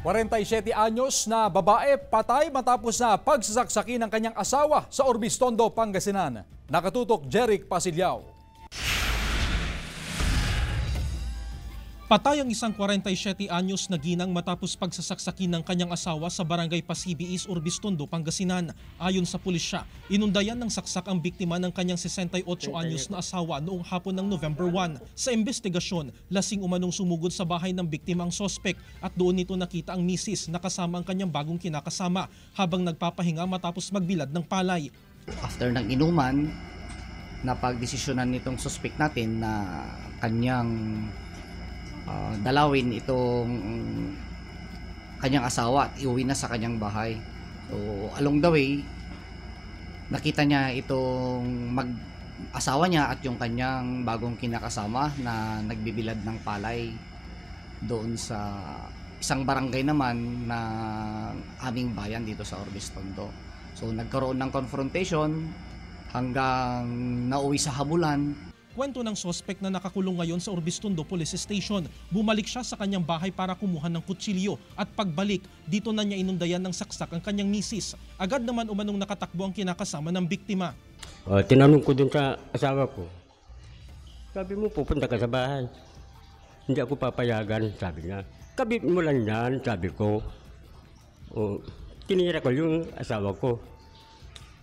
47 anyos na babae patay matapos na pagsasaksakin ng kanyang asawa sa Orbistondo, Pangasinan. Nakatutok Jeric Pasilyao. Patay ang isang 47 anyos na ginang matapos pagsasaksakin ng kanyang asawa sa barangay Pasibi East, Orbistondo, Pangasinan. Ayon sa pulisya, inundayan ng saksak ang biktima ng kanyang 68 anyos na asawa noong hapon ng November 1. Sa investigasyon, lasing umanong sumugod sa bahay ng biktima ang sospek at doon nito nakita ang misis na kasama ang kanyang bagong kinakasama habang nagpapahinga matapos magbilad ng palay. After ng inuman, napagdesisyonan nitong suspect natin na kanyang dalawin itong kanyang asawa at iuwi na sa kanyang bahay. So along the way, nakita niya itong mag-asawa niya at yung kanyang bagong kinakasama na nagbibilad ng palay doon sa isang barangay naman na aming bayan dito sa Orbistondo. So nagkaroon ng confrontation hanggang nauwi sa habulan. Kwento ng sospek na nakakulong ngayon sa Orbistondo Police Station. Bumalik siya sa kanyang bahay para kumuha ng kutsilyo at pagbalik, dito na niya inundayan ng saksak ang kanyang misis. Agad naman umanong nakatakbo ang kinakasama ng biktima. Tinanong ko dun sa asawa ko, sabi mo pupunta ka sa bahay. Hindi ako papayagan, sabi niya. Kabit mo lang yan, sabi ko. Tinira ko yung asawa ko.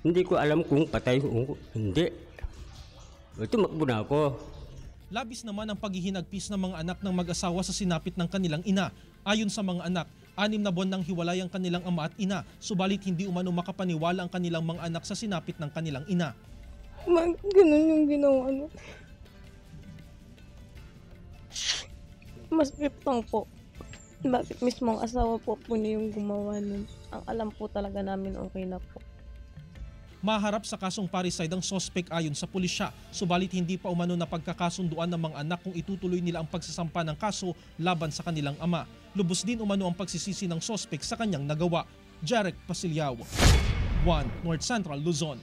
Hindi ko alam kung patay o hindi. Tumakbo na ako. Labis naman ang paghihinagpis ng mga anak ng mag-asawa sa sinapit ng kanilang ina. Ayon sa mga anak, 6 na buwan nang hiwalay ang kanilang ama at ina, subalit hindi umano makapaniwala ang kanilang mga anak sa sinapit ng kanilang ina. Ganun yung ginawa niya. Mas lang po. Bakit mismo ang asawa po niya yung gumawa nun? Ang alam po talaga namin okay na po. Maharap sa kasong parricide ang sospek ayon sa pulisya, subalit hindi pa umano na pagkakasunduan ng mga anak kung itutuloy nila ang pagsasampa ng kaso laban sa kanilang ama. Lubos din umano ang pagsisisi ng sospek sa kanyang nagawa. Jeric Pasilyao, 1 North Central Luzon.